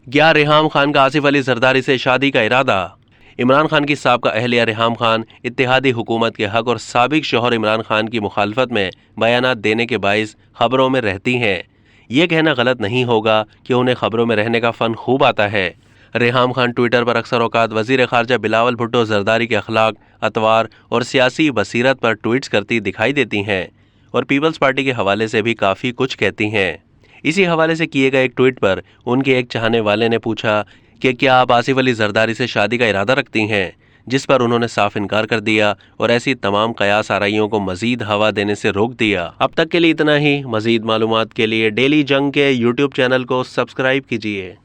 क्या रेहाम खान का आसिफ अली जरदारी से शादी का इरादा? इमरान खान की साबका अहलिया रेहाम खान इत्तेहादी हुकूमत के हक और साबिक शौहर इमरान खान की मुखालफत में बयानात देने के बाइस खबरों में रहती हैं। ये कहना गलत नहीं होगा कि उन्हें खबरों में रहने का फ़न खूब आता है। रेहाम खान ट्विटर पर अक्सर औकात वज़ीर ख़ारजा बिलावल भुट्टो जरदारी के अखलाक, अतवार और सियासी बसीरत पर ट्वीट्स करती दिखाई देती हैं और पीपल्स पार्टी के हवाले से भी काफ़ी कुछ कहती हैं। इसी हवाले से किए गए एक ट्वीट पर उनके एक चाहने वाले ने पूछा कि क्या आप आसिफ अली जरदारी से शादी का इरादा रखती हैं, जिस पर उन्होंने साफ इनकार कर दिया और ऐसी तमाम कयास आराइयों को मजीद हवा देने से रोक दिया। अब तक के लिए इतना ही। मजीद मालूमात के लिए डेली जंग के यूट्यूब चैनल को सब्सक्राइब कीजिए।